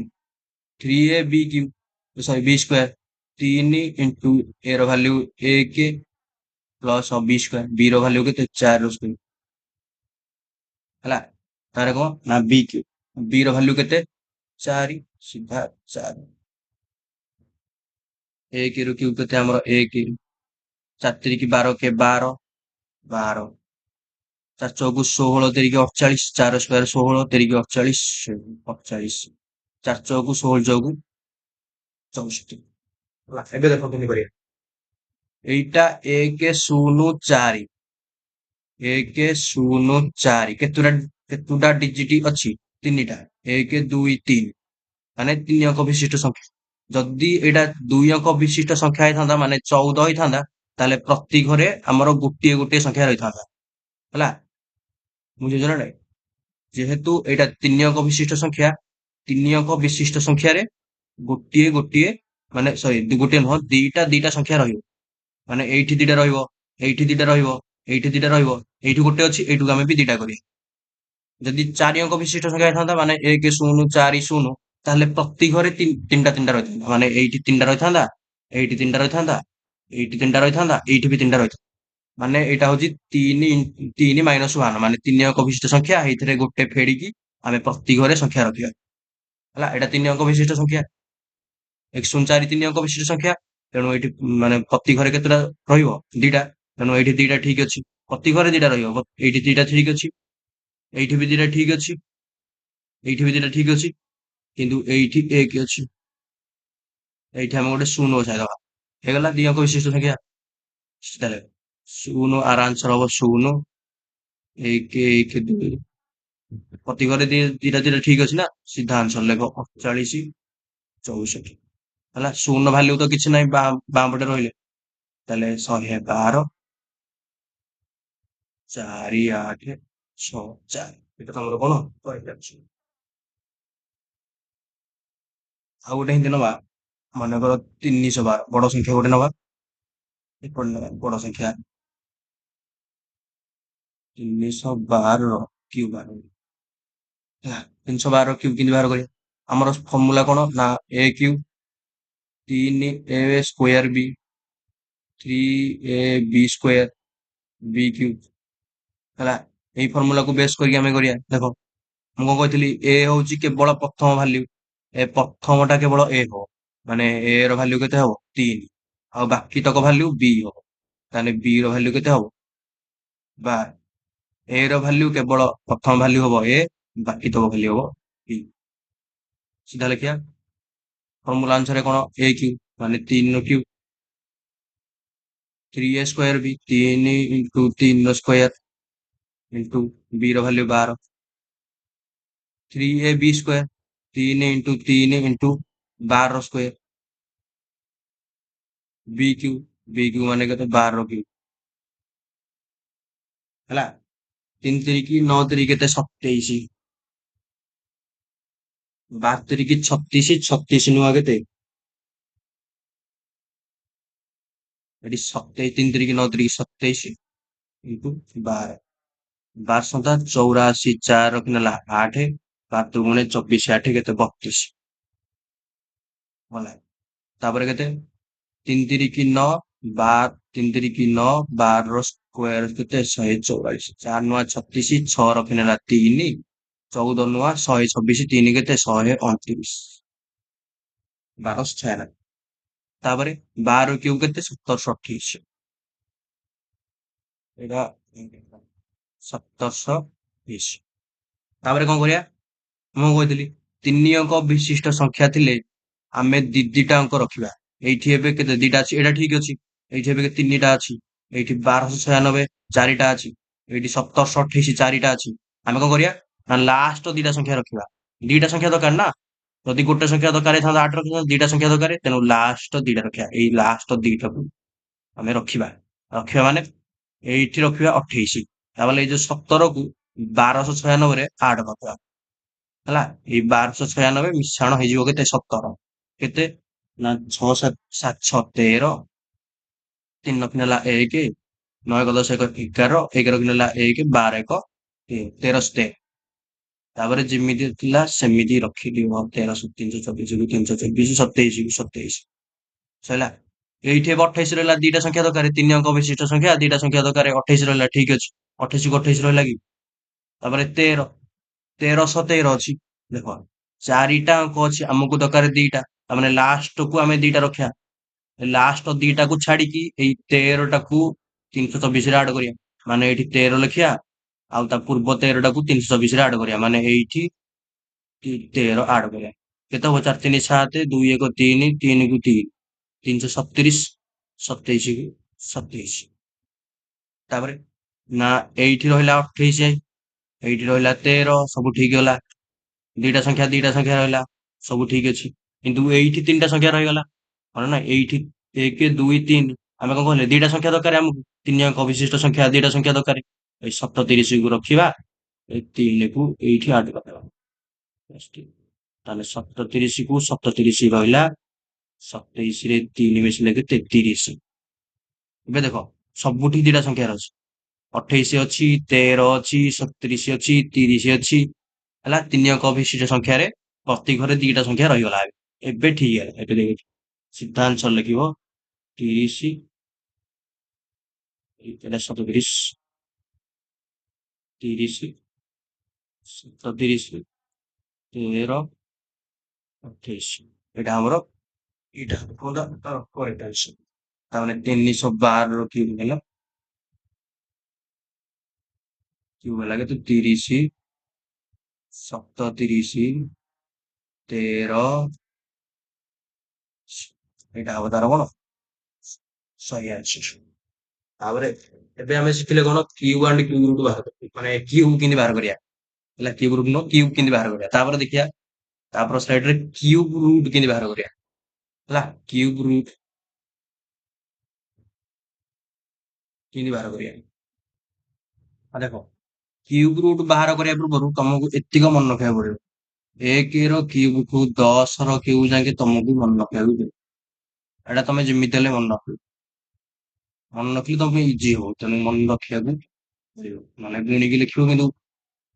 3ab କ୍ୟୁବ ସରି ବି ସ୍କୋୟାର, 3 ଇଣ୍ଟୁ ଏ ର ଭାଲ୍ୟୁ 1 ପ୍ଲସ୍ ବି ସ୍କୋୟାର, ବି ର ଭାଲ୍ୟୁ କେତେ 4 ର ସ୍କୋୟାର ହେଲା। ତାର କଣ ନା ବି କ୍ୟୁବ, ବି ର ଭାଲ୍ୟୁ କେତେ 4, ସିଧା 4, ଏକ ର କ୍ୟୁବ କେତେ ଆମର 1, 4 3 12 କେ 12, 12 4 ଚଉକୁ 16 ତେରିକି 48, 4 ସ୍କୋୟାର 16 ତେରିକି 48, 48 4 ଚଉକୁ 16 ଚଉକୁ 64 ହେଲା। ଏବେ ଦେଖ କେମିତି କରିବା, ଏଇଟା 1 0 4, 1 0 4 କେତୁଟା ଡିଜିଟ ଅଛି ତିନିଟା, 1 2 3, ମାନେ 3 ଅଙ୍କ ବିଶିଷ୍ଟ ସଂଖ୍ୟା। ଯଦି ଏଇଟା 2 ଅଙ୍କ ବିଶିଷ୍ଟ ସଂଖ୍ୟା ହେଇଥାନ୍ତା ମାନେ 14 ହେଇଥାନ୍ତା, ତାହେଲେ ପ୍ରତି ଘରେ ଆମର ଗୋଟିଏ ଗୋଟିଏ ସଂଖ୍ୟା ରହିଥାନ୍ତା ହେଲା, ବୁଝୁଛ ନା ନାଇଁ। ଯେହେତୁ ଏଇଟା 3 ଅଙ୍କ ବିଶିଷ୍ଟ ସଂଖ୍ୟା, 3 ଅଙ୍କ ବିଶିଷ୍ଟ ସଂଖ୍ୟାରେ ଗୋଟିଏ ଗୋଟିଏ ମାନେ ସରି ଗୋଟିଏ ନୁହଁ ଦିଟା ଦିଟା ସଂଖ୍ୟା ରହିବ, ମାନେ ଏଇଠି ଦିଟା ରହିବ, ଏଇଠି ଦିଟା ରହିବ, ଏଇଠି ଦିଟା ରହିବ, ଏଇଠି ଗୋଟେ ଅଛି, ଏଇଠୁ ଆମେ ବି ଦିଟା କରିବା। ଯଦି 4 ଅଙ୍କ ବିଶିଷ୍ଟ ସଂଖ୍ୟା ହେଇଥାନ୍ତା ମାନେ 1 0 4 0, ତାହେଲେ ପ୍ରତି ଘରେ ତିନିଟା ତିନିଟା ରହିଥାନ୍ତା, ମାନେ ଏଇଠି ତିନିଟା ରହିଥାନ୍ତା, ଏଇଠି ତିନିଟା ରହିଥାନ୍ତା, ଏଇଠି ତିନିଟା ରହିଥାନ୍ତା, ଏଇଠି ବି ତିନିଟା ରହିଥାନ୍ତା, ମାନେ ଏଇଟା ହଉଛି 3 - 1, ମାନେ 3 ଅଙ୍କ ବିଶିଷ୍ଟ ସଂଖ୍ୟା, ଏଇଥିରେ ଗୋଟେ ଫେଡିକି ଆମେ ପ୍ରତି ଘରେ ସଂଖ୍ୟା ରଖିବା ହେଲା। ଏଇଟା 3 ଅଙ୍କ ବିଶିଷ୍ଟ ସଂଖ୍ୟା, 1 0 4 3 ଅଙ୍କ ବିଶିଷ୍ଟ ସଂଖ୍ୟା, ତେଣୁ ଏଇଠି ମାନେ ପ୍ରତି ଘରେ କେତେଟା ରହିବ ଦିଟା, ତେଣୁ ଏଇଠି ଦିଟା ଠିକ ଅଛି, ପ୍ରତି ଘରେ ଦିଟା ରହିବ, ଏଇଠି ଦିଟା ଠିକ ଅଛି, ଏଇଠି ବି ଦିଟା ଠିକ ଅଛି, ଏଇଠି ବି ଦିଟା ଠିକ ଅଛି, କିନ୍ତୁ ଏଇଠି ଏକ ଅଛି, ଏଇଠି ଆମେ ଗୋଟେ ଶୂନ ବସାଇଦବା, ହେଇଗଲା 2 ଅଙ୍କ ବିଶିଷ୍ଟ ସଂଖ୍ୟା। ତାହେଲେ ଶୂନ ଆର ଆନ୍ସର ହବ ଶୂନ, 1 1 2, ପ୍ରତି ଘରେ ଦିଟା ଦିଟା ଠିକ ଅଛି ନା, ସିଧା ଆନ୍ସର ଲେଖ 48 64 ହେଲା। ଶୂନ ଭାଲ୍ୟୁ ତ କିଛି ନାହିଁ ବାଁ ପଟେ ରହିଲେ, ତାହେଲେ 112 4 8 6 4, ଏଟା ତମର କଣ କହିଯାଉଛି। ଆଉ ଗୋଟେ ହିନ୍ତି ନବା, ମନେକର 312 ବଡ ସଂଖ୍ୟା ଗୋଟେ ନବା, ଏପଟେ ନବା ବଡ ସଂଖ୍ୟା 312 ର କ୍ୟୁବ ବାହାର କରିବା ହେଲା। 312 ର କ୍ୟୁବ କେମିତି ବାହାର କରିବା, ଆମର ଫର୍ମୁଲା କଣ ନା ଏ କ୍ୟୁବ 3a² ବି 3ab² ବି କ୍ୟୁବ ହେଲା। ଏଇ ଫର୍ମୁଲାକୁ ବେସ୍ କରିକି ଆମେ କରିବା, ଦେଖ ମୁଁ କଣ କହିଥିଲି ଏ ହଉଛି କେବଳ ପ୍ରଥମ ଭାଲ୍ୟୁ, ଏ ପ୍ରଥମଟା କେବଳ ଏ ହବ, ମାନେ ଏ ର ଭାଲ୍ୟୁ କେତେ ହବ 3, ଆଉ ବାକି ତକ ଭାଲ୍ୟୁ ବି ହବ, ତାହେଲେ ବି ର ଭାଲ୍ୟୁ କେତେ ହବ ବା ଏ ର ଭାଲ୍ୟୁ କେବଳ ପ୍ରଥମ ଭାଲ୍ୟୁ ହବ ଏ, ବାକି ତକ ଭାଲ୍ୟୁ ହବ ବି। ସିଧା ଲେଖିବା, ଫର୍ମୁଲା ଅନୁସାରେ କଣ ଏ କ୍ୟୁବ ମାନେ 3 ର କ୍ୟୁବ, 3a² ବି 3 ଇଣ୍ଟୁ 3 ର ସ୍କୋୟାର ଇଣ୍ଟୁ ବି ର ଭାଲ୍ୟୁ 12, 3ab² 3 ଇଣ୍ଟୁ 3 ଇଣ୍ଟୁ 12 ର ସ୍କୋୟାର, ବି କ୍ୟୁବ, ବି କ୍ୟୁବ ମାନେ କେତେ 12 ର କ୍ୟୁବ ହେଲା। 3 3 9 3 କେତେ 27, 12 3 36, 36 ନୂଆ କେତେ ଏଠି 27, 3 3 9 3 27 ଇଣ୍ଟୁ 12, 12 ସତା 84, 4 ରଖିନେଲା 8, 12 ଦୁଗୁଣେ 24, 8 କେତେ 32 ଗଲା। ତାପରେ କେତେ 3 3 9, 12 3 3 9, 12 ର ସ୍କୋୟାର କେତେ 144, 4 ନୂଆ 36, 6 ରଖିନେଲା 3, 14 ନୂଆ 126, 3 କେତେ 129, 1296। ତାପରେ 12 କ୍ୟୁବ କେତେ 1728, ଏଇଟା 1720। ତାପରେ କଣ କରିବା, ମୁଁ କହିଥିଲି 3 ଅଙ୍କ ବିଶିଷ୍ଟ ସଂଖ୍ୟା ଥିଲେ ଆମେ ଦିଟା ଅଙ୍କ ରଖିବା, এইଠି ଏବେ କେତେ ଦିଟା ଅଛି, ଏଇଟା ଠିକ ଅଛି। ଏଇଠି ଏବେ ତିନିଟା ଅଛି। ଏଇଠି 1296 ଚାରିଟା ଅଛି। ଏଇଠି 1728 ଚାରିଟା ଅଛି। ଆମେ କଣ କରିବା ନା ଲାଷ୍ଟ ଦିଟା ସଂଖ୍ୟା ରଖିବା। ଦିଟା ସଂଖ୍ୟା ଦରକାର ନା, ଯଦି ଗୋଟେ ସଂଖ୍ୟା ଦରକାର ହେଇଥାନ୍ତା 8 ରଖିଥାନ୍ତା, ଦିଟା ସଂଖ୍ୟା ଦରକାର, ତେଣୁ ଲାଷ୍ଟ ଦିଟା ରଖିବା। ଏଇ ଲାଷ୍ଟ ଦିଟାକୁ ଆମେ ରଖିବା। ରଖିବା ମାନେ ଏଇଠି ରଖିବା 28। ତାହେଲେ ଏଇ ଯୋଉ 17କୁ 1296 ଆଡ କରିଦେବା। ହେଲା, ଏଇ 1296 ମିଶାଣ ହେଇଯିବ କେତେ 17। କେତେ ନା 6 7 7 6 13, 3 9 ହେଲା 1, 9 1 10 1 11, 11 ହେଲା 1, 12 1 13 ତାପରେ ଯେମିତି ଥିଲା ସେମିତି ରଖିଦିଅ। 13 324 324 27 27 ସରିଲା। ଏଇଠି ଏବେ 28 ରହିଲା, ଦିଟା ସଂଖ୍ୟା ଦରକାର, 3 ଅଙ୍କ ବିଶିଷ୍ଟ ସଂଖ୍ୟା, ଦିଟା ସଂଖ୍ୟା ଦରକାର, 28 ରହିଲା, ଠିକ ଅଛି। 28 କୁ 28 ରହିଲା କି? ତାପରେ 13, 1313 ଅଛି। ଦେଖ ଚାରିଟା ଅଙ୍କ ଅଛି, ଆମକୁ ଦରକାର ଦିଟା, ତାମାନେ ଲାଷ୍ଟ କୁ ଆମେ ଦିଟା ରଖିବା। ଲାଷ୍ଟ ଦିଟାକୁ ଛାଡିକି ଏଇ 13ଟାକୁ 324 ରେ ଆଡ କରିବା, ମାନେ ଏଇଠି 13 ଲେଖିବା, ଆଉ ତା ପୂର୍ବ 13ଟାକୁ 324 ରେ ଆଡ କରିବା, ମାନେ ଏଇଠି 13 ଆଡ କରିବା। କେତେ ହବ 4 3 7 2 1 3 3 କୁ 3 337 27 କୁ 27। ତାପରେ ନା ଏଇଠି ରହିଲା 28, ଏଇଠି ରହିଲା 13, ସବୁ ଠିକ ଗଲା। ଦିଟା ସଂଖ୍ୟା ରହିଲା, ସବୁ ଠିକ ଅଛି। କିନ୍ତୁ ଏଇଠି ତିନିଟା ସଂଖ୍ୟା ରହିଗଲା, ହଁ ନା? ଏଇଠି 1 2 3, ଆମେ କଣ କହିଲେ ଦିଟା ସଂଖ୍ୟା ଦରକାର ଆମକୁ, 3 ଅଙ୍କ ବିଶିଷ୍ଟ ସଂଖ୍ୟା, ଦିଟା ସଂଖ୍ୟା ଦରକାର। ଏଇ 37 କୁ ରଖିବା, ଏଇ 3 କୁ ଏଇଠି ଆଡ କରିଦେବା। ତାହେଲେ 37 କୁ 37 ରହିଲା, 27 ରେ 3 ମିଶିଲେ କେତେ 30। ଏବେ ଦେଖ ସବୁଠି ଦିଟା ସଂଖ୍ୟାର ଅଛି, 28 ଅଛି, 13 ଅଛି, 37 ଅଛି, 30 ଅଛି। ହେଲା, 3 ଅଙ୍କ ବିଶିଷ୍ଟ ସଂଖ୍ୟାରେ ପ୍ରତି ଘରେ ଦିଟା ସଂଖ୍ୟା ରହିଗଲା। ଏବେ ଠିକ ହେଲା। ଏବେ ଦେଖ ସିଧା ଆନ୍ସର ଲେଖିବ 30, ଏଇଟା 37, 30, 37, 13, 28। ଏଇଟା ଆମର ଏଇଟା କୋଉଟା କରେକ୍ଟ ଆନ୍ସର। ତାମାନେ 312 ର କ୍ୟୁବ ହେଲା, କ୍ୟୁବ ହେଲା କେତେ 30, 37, 13, ଏଇଟା ହବ ତାର କଣ ସହି ଆନ୍ସର। ତାପରେ ଏବେ ଆମେ ଶିଖିଲେ କଣ କ୍ୟୁ ଆଣ୍ଡ କ୍ୟୁ ରୁଟ ବାହାର କରିବା, ମାନେ କ୍ୟୁ କେମିତି ବାହାର କରିବା। ହେଲା, କ୍ୟୁବ ରୁଟ ନୁହଁ, କ୍ୟୁବ କେମିତି ବାହାର କରିବା। ତାପରେ ଦେଖିବା ତାପରେ ସ୍ଲାଇଡରେ କ୍ୟୁବ ରୁଟ କେମିତି ବାହାର କରିବା। ହେଲା, କ୍ୟୁବ ରୁଟ କେମିତି ବାହାର କରିବା। ଦେଖ କ୍ୟୁବ ରୁଟ ବାହାର କରିବା ପୂର୍ବରୁ ତମକୁ ଏତିକ ମନେ ରଖିବାକୁ ପଡିବ। 1 ର କ୍ୟୁବ କୁ 10 ର କ୍ୟୁବ ଯାକେ ତମକୁ ମନେ ରଖିବାକୁ ପଡିବ। ଏଇଟା ତମେ ଯେମିତି ହେଲେ ମନେ ରଖିବ। ମନେ ରଖିଲେ ତମ ପାଇଁ ଇଜି ହବ, ତେଣୁ ମନେ ରଖିବାକୁ ପଡିବ। ମାନେ ଗୁଣିକି ଲେଖିବ କିନ୍ତୁ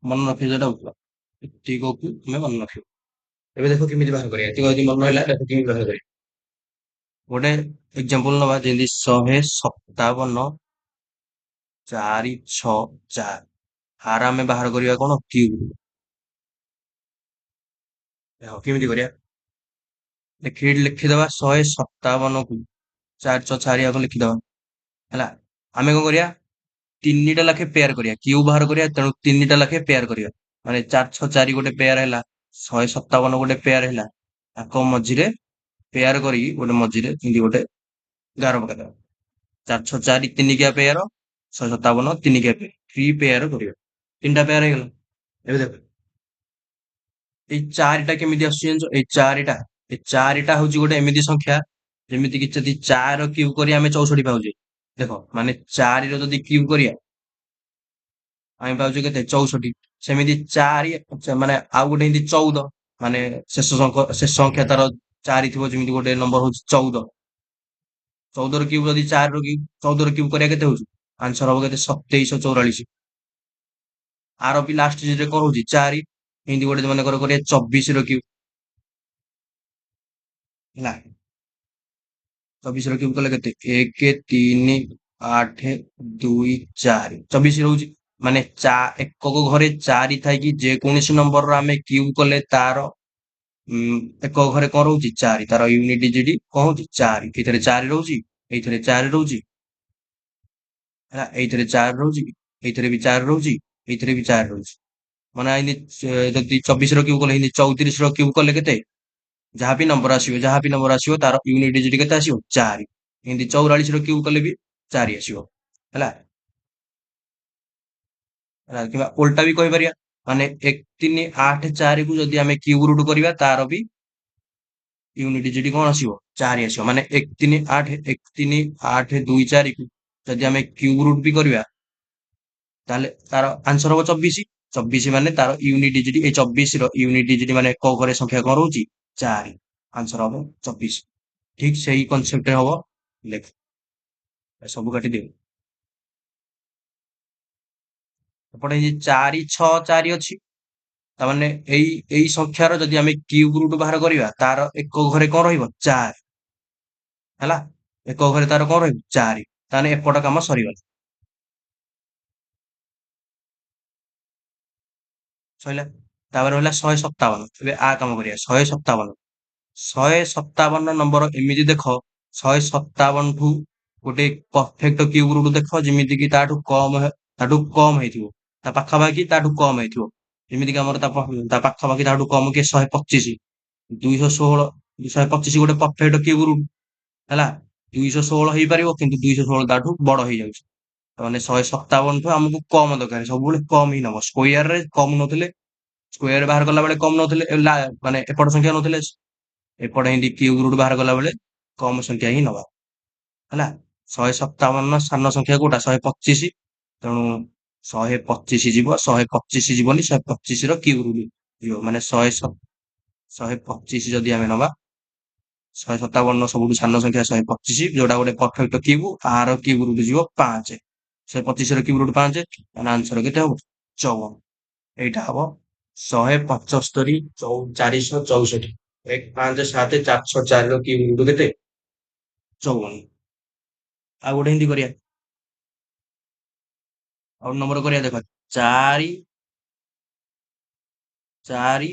ମନେ ରଖିବା ସେଟା ଉଠିବ। ଏତିକକୁ ତୁମେ ମନେ ରଖିବ। ଏବେ ଦେଖ କେମିତି ବାହାର କରିବା। ଏତିକ ଯଦି ମନେ ରହିଲା ଦେଖ କେମିତି ବାହାର କରିବା। ଗୋଟେ ଏକ୍ସାମ୍ପଲ ନବା, ଯେମିତି 157 4 6 4। ଆର ଆମେ ବାହାର କରିବା କଣ କ୍ୟୁବ। ଦେଖ କେମିତି କରିବା। ଲେଖିଦବା 157 କୁ 4 6 4 ଆଗ ଲେଖିଦବା। ହେଲା, ଆମେ କଣ କରିବା ତିନିଟା ଲେଖେ ପେୟାର କରିବା, କ୍ୟୁ ବାହାର କରିବା, ତେଣୁ ତିନିଟା ଲେଖେ ପେୟାର କରିବା। ମାନେ 4 6 4 ଗୋଟେ ପେୟାର ହେଲା, 157 ଗୋଟେ ପେୟାର ହେଲା। ତାଙ୍କ ମଝିରେ ପେୟାର କରିକି ଗୋଟେ ମଝିରେ ଏମିତି ଗୋଟେ ଗାର ପକେଇଦବା। 4 6 4 ତିନିକିଆ ପେୟାର, 157 ତିନିକିଆ ପେୟାର, 3 ପେୟାର କରିବା। ତିନିଟା ପେୟାର ହେଇଗଲା। ଏବେ ଦେଖ ଏଇ ଚାରିଟା କେମିତି ଆସୁଛି ଜାଣିଛ। ଏଇ ଚାରିଟା ହଉଛି ଗୋଟେ ଏମିତି ସଂଖ୍ୟା, ଯେମିତି କି ଯଦି 4 କ୍ୟୁବ କରି ଆମେ 64 ପାଉଛେ। ଦେଖ ମାନେ 4 ର ଯଦି କ୍ୟୁବ କରିବା ଆମେ ପାଉଛୁ କେତେ 64। ସେମିତି 4 ମାନେ ଆଉ ଗୋଟେ ଏମିତି 14, ମାନେ ଶେଷ ସଂଖ୍ୟା ତାର 4 ଥିବ, ଯେମିତି ଗୋଟେ ନମ୍ବର ହଉଛି 14। 14 ର କ୍ୟୁବ ଯଦି 4 ର କ୍ୟୁବ, 14 ର କ୍ୟୁବ କରିବା କେତେ ହଉଛି, ଆନ୍ସର ହବ କେତେ 2744। ଆର ବି ଲାଷ୍ଟ ରେ କଣ ହଉଛି 4। ଏମିତି ଗୋଟେ ମନେକର କରିବା 24 ର କ୍ୟୁବ। ହେଲା, 24 ର କ୍ୟୁବ କଲେ କେତେ 1 3 8 2 4 24 ରହୁଛି। ମାନେ ଏକକ ଘରେ 4 ଥାଇକି ଯେକୌଣସି ନମ୍ବରର ଆମେ କ୍ୟୁବ କଲେ ତାର ଏକକ ଘରେ କଣ ରହୁଛି 4, ତାର ୟୁନିଟ ଡିଜିଟ କଣ ହଉଛି 4। ଏଇଥିରେ 4 ରହୁଛି, ଏଇଥିରେ 4 ରହୁଛି। ହେଲା, ଏଇଥିରେ 4 ରହୁଛି, ଏଇଥିରେ ବି 4 ରହୁଛି, ଏଇଥିରେ ବି 4 ରହୁଛି। ମାନେ ଏମିତି ଯଦି 24 ର କ୍ୟୁବ କଲେ, ଏମିତି 34 ର କ୍ୟୁବ କଲେ କେତେ ଯାହା ବି ନମ୍ବର ଆସିବ ତାର ୟୁନିଟ୍ ଡିଜିଟ୍ କେତେ ଆସିବ 4। ଏମିତି 44 ର କ୍ୟୁବ୍ କଲେ ବି 4 ଆସିବ ହେଲା। କିମ୍ବା ଓଲଟା ବି କହିପାରିବା, ମାନେ 1 3 8 4 କୁ ଯଦି ଆମେ କ୍ୟୁବ୍ ରୁଟ୍ କରିବା ତାର ବି ୟୁନିଟ୍ ଡିଜିଟ୍ କଣ ଆସିବ 4 ଆସିବ। ମାନେ 1 3 8 2 4 କୁ ଯଦି ଆମେ କ୍ୟୁବ୍ ରୁଟ୍ ବି କରିବା ତାହେଲେ ତାର ଆନ୍ସର ହବ 24। 24 ମାନେ ତାର ୟୁନିଟ୍ ଡିଜିଟ୍, ଏଇ 24 ର ୟୁନିଟ୍ ଡିଜିଟ୍ ମାନେ ଏକ ଘରେ ସଂଖ୍ୟା କଣ ରହୁଛି 4। ଆନ୍ସର ହବ 24। ଠିକ ସେଇ କନସେପ୍ଟରେ ହବ। ଲେଖ, ସବୁ କାଟିଦିଅ। ଏପଟେ ଏଇ 4 6 4 ଅଛି, ତାମାନେ ଏଇ ସଂଖ୍ୟାର ଯଦି ଆମେ କ୍ୟୁବ୍ ରୁଟ୍ ବାହାର କରିବା ତାର ଏକ ଘରେ କଣ ରହିବ 4 ହେଲା। ଏକ ଘରେ ତାର କଣ ରହିବ 4। ତାହେଲେ ଏପଟ କାମ ସରିଗଲା। ସରିଲା। ତାପରେ ରହିଲା 157। ଏବେ ଆ କାମ କରିବା 157। 157 ନମ୍ବର ଏମିତି ଦେଖ, 157 ଠୁ ଗୋଟେ ପରଫେକ୍ଟ କ୍ୟୁବ୍ ରୁଟ୍ ଦେଖ ଯେମିତି କି ତାଠୁ କମ ହେଇଥିବ, ତା ପାଖାପାଖି ତାଠୁ କମ ହେଇଥିବ। ଯେମିତି କି ଆମର ତା ପାଖାପାଖି ତାଠୁ କମ କି 125, 216, 125 ଗୋଟେ ପରଫେକ୍ଟ କ୍ୟୁବ୍ ରୁଟ୍ ହେଲା। 216 ହେଇପାରିବ କିନ୍ତୁ 216 ତାଠୁ ବଡ ହେଇଯାଉଛି। ମାନେ 157 ଠୁ ଆମକୁ କମ ଦରକାର, ସବୁବେଳେ କମ ହିଁ ନବ। ସ୍କୋୟାର ରେ କମ ନଥିଲେ, ସ୍କୋୟାର ବାହାର କଲା ବେଳେ କମ ନଥିଲେ, ମାନେ ଏପଟ ସଂଖ୍ୟା ନଥିଲେ ଏପଟେ ଏମିତି କ୍ୟୁବ୍ ରୁଟ୍ ବାହାର କଲା ବେଳେ କମ ସଂଖ୍ୟା ହିଁ ନବା ହେଲା। 157 ସାନ ସଂଖ୍ୟା କୋଉଟା 125, ତେଣୁ 125 ଯିବ, 125 ଯିବନି, 125 ର କ୍ୟୁବ୍ ରୁଟ୍ ଯିବ। ମାନେ 125 ଯଦି ଆମେ ନବା, 157 ସବୁଠୁ ସାନ ସଂଖ୍ୟା 125, ଯୋଉଟା ଗୋଟେ ପରଫେକ୍ଟ କ୍ୟୁବ୍, ଆର କ୍ୟୁବ୍ ରୁଟ୍ ଯିବ 5। 125 ର କ୍ୟୁବ୍ ରୁଟ୍ 5, ମାନେ ଆନ୍ସର କେତେ ହବ 54। এইটা হব 175 464। 1 5 7 404 ର କ୍ୟୁବ୍ ରୁଟ୍ କେତେ 54। ଆଉ ଗୋଟେ ଏମିତି କରିବା, ଆଉ ନମ୍ବର କରିବା ଦେଖ 4 4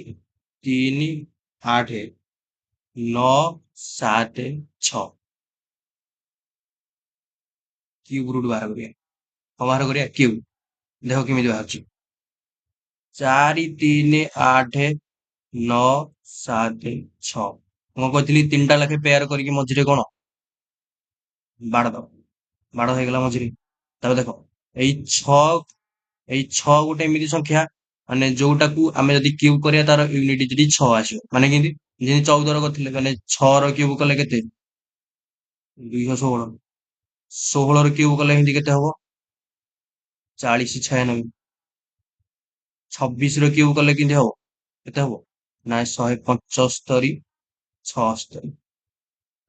3 8 9 7 6 କ୍ୟୁବ୍ ରୁଟ୍ ବାହାର କରିବା। କଣ ବାହାର କରିବା କ୍ୟୁବ୍। ଦେଖ କେମିତି ବାହାରୁଛି 4 3 8 9 7 6। ମୁଁ କହିଥିଲି 3ଟା ଲେଖେ ପେୟାର କରିକି ମଝିରେ କଣ ବାଡ଼ ଦବ, ବାଡ଼ ହେଇଗଲା ମଝିରେ। ତାପରେ ଦେଖ ଏଇ 6, ଏଇ 6 ଗୋଟେ ଏମିତି ସଂଖ୍ୟା, ମାନେ ଯୋଉଟାକୁ ଆମେ ଯଦି କ୍ୟୁବ୍ କରିବା ତାର ୟୁନିଟ୍ ଯଦି 6 ଆସିବ। ମାନେ କେମିତି, ଯେମିତି 14 ର କରିଥିଲେ, ମାନେ 6 ର କ୍ୟୁବ୍ କଲେ କେତେ 216, 16 ର କ୍ୟୁବ୍ କଲେ ଏମିତି କେତେ ହବ 40 96, 26 ର କ୍ୟୁବ୍ କଲେ କେମିତି ହବ କେତେ ହବ ନା 175 76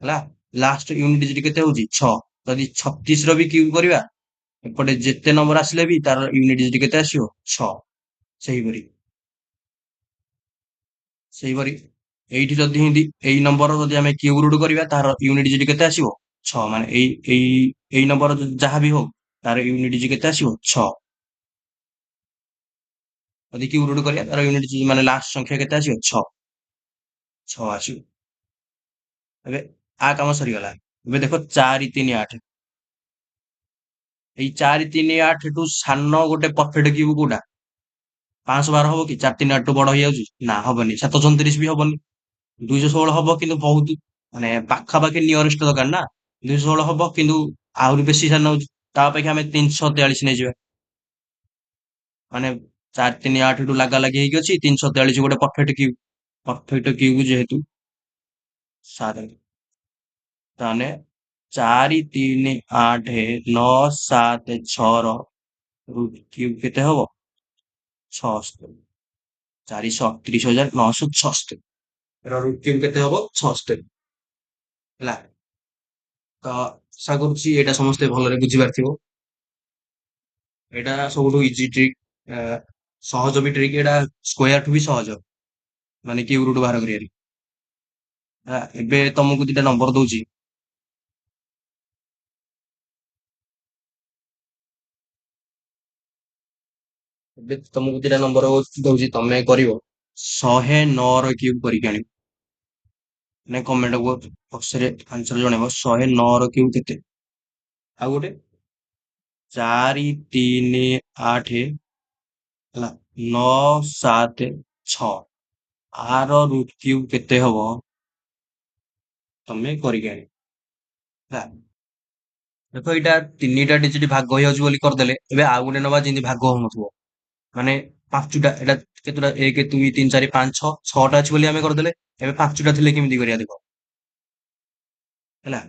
ହେଲା। ଲାଷ୍ଟ ୟୁନିଟ୍ ଡିଜିଟ୍ କେତେ ହଉଛି 6। ଯଦି 36 ର ବି କ୍ୟୁବ୍ କରିବା, ଏପଟେ ଯେତେ ନମ୍ବର ଆସିଲେ ବି ତାର ୟୁନିଟ୍ ଡିଜିଟ୍ କେତେ ଆସିବ 6। ସେଇପରି ସେଇପରି ଏଇଠି ଯଦି ଏମିତି ଏଇ ନମ୍ବର ଯଦି ଆମେ କ୍ୟୁବ୍ ରୁଟ୍ କରିବା ତାର ୟୁନିଟ୍ ଡିଜିଟ୍ କେତେ ଆସିବ 6। ମାନେ ଏଇ ନମ୍ବର ଯାହା ବି ହଉ ତାର ୟୁନିଟ୍ ଡିଜିଟ୍ କେତେ ଆସିବ 6। ଯଦି କ୍ୟୁବ୍ ରୁଟ୍ କରିବା ତାର ୟୁନିଟ୍ ଡିଜିଟ୍ ମାନେ ଲାଷ୍ଟ ସଂଖ୍ୟା କେତେ ଆସିବ 6 ଆସିବ। ଏବେ ଆ କାମ ସରିଗଲା। ଏବେ ଦେଖ 4 3 8। ଏଇ 4 3 8 ଠୁ ସାନ ଗୋଟେ ପରଫେକ୍ଟ କ୍ୟୁବ୍ କୋଉଟା 512 ହବ କି 4 3 8 ଠୁ ବଡ ହେଇଯାଉଛି ନା ହବନି। 734 ବି ହବନି। 216 ହବ କିନ୍ତୁ ବହୁତ, ମାନେ ପାଖାପାଖି ନିୟରେଷ୍ଟ ଦରକାର ନା। 216 ହବ କିନ୍ତୁ ଆହୁରି ବେଶୀ ସାନ ହଉଛି, ତା ଅପେକ୍ଷା ଆମେ 343 ନେଇଯିବା। ମାନେ 4 3 8 ଠୁ ଲାଗା ଲାଗି ହେଇକି ଅଛି, 343 ଗୋଟେ ପରଫେକ୍ଟ କ୍ୟୁବ୍। ପରଫେକ୍ଟ କ୍ୟୁବ୍ ଯେହେତୁ 7, ତାହେଲେ 4 3 8 9 7 6 ର ରୁଟ୍ କ୍ୟୁବ୍ କେତେ ହବ 76। 438,976 ର ରୁଟ୍ କ୍ୟୁବ୍ କେତେ ହବ 76 ହେଲା। ତ ଆଶା କରୁଛି ଏଇଟା ସମସ୍ତେ ଭଲରେ ବୁଝିପାରିଥିବ। ଏଇଟା ସବୁଠୁ ଇଜି ଟ୍ରିକ୍, ସହଜ ବି ଟ୍ରିକ୍ ଏଇଟା, ସ୍କୋୟାର ଠୁ ବି ସହଜ, ମାନେ କ୍ୟୁବ୍ ରୁଟ୍ ବାହାର କରିବାରେ। ଏବେ ତମକୁ ଦିଟା ନମ୍ବର ଦଉଛି, ଏବେ ତମକୁ ଦିଟା ନମ୍ବର ଦଉଛି, ତମେ କରିବ 109 ର କ୍ୟୁବ୍ କରିକି ଆଣିବ। ମାନେ କମେଣ୍ଟ ବକ୍ସରେ ଆନ୍ସର ଜଣେଇବ 109 ର କ୍ୟୁବ୍ କେତେ। ଆଉ ଗୋଟେ 4 3 8 ହେଲା 9 7 6, ଆର ରୁଟ୍ କ୍ୟୁବ୍ କେତେ ହବ ତମେ କରିକି ଆଣିବ। ହେଲା। ଦେଖ ଏଇଟା 3ଟା ଡିଜିଟ ଭାଗ ହେଇଯାଉଛି ବୋଲି କରିଦେଲେ। ଏବେ ଆଉ ଗୋଟେ ନବା ଯେମିତି ଭାଗ ହଉନଥିବ। ମାନେ 5ଟା, ଏଇଟା କେତେଟା 1 2 3 4 5 6 6ଟା ଅଛି ବୋଲି ଆମେ କରିଦେଲେ। ଏବେ 5ଟା ଥିଲେ କେମିତି କରିବା ଦେଖ। ହେଲା।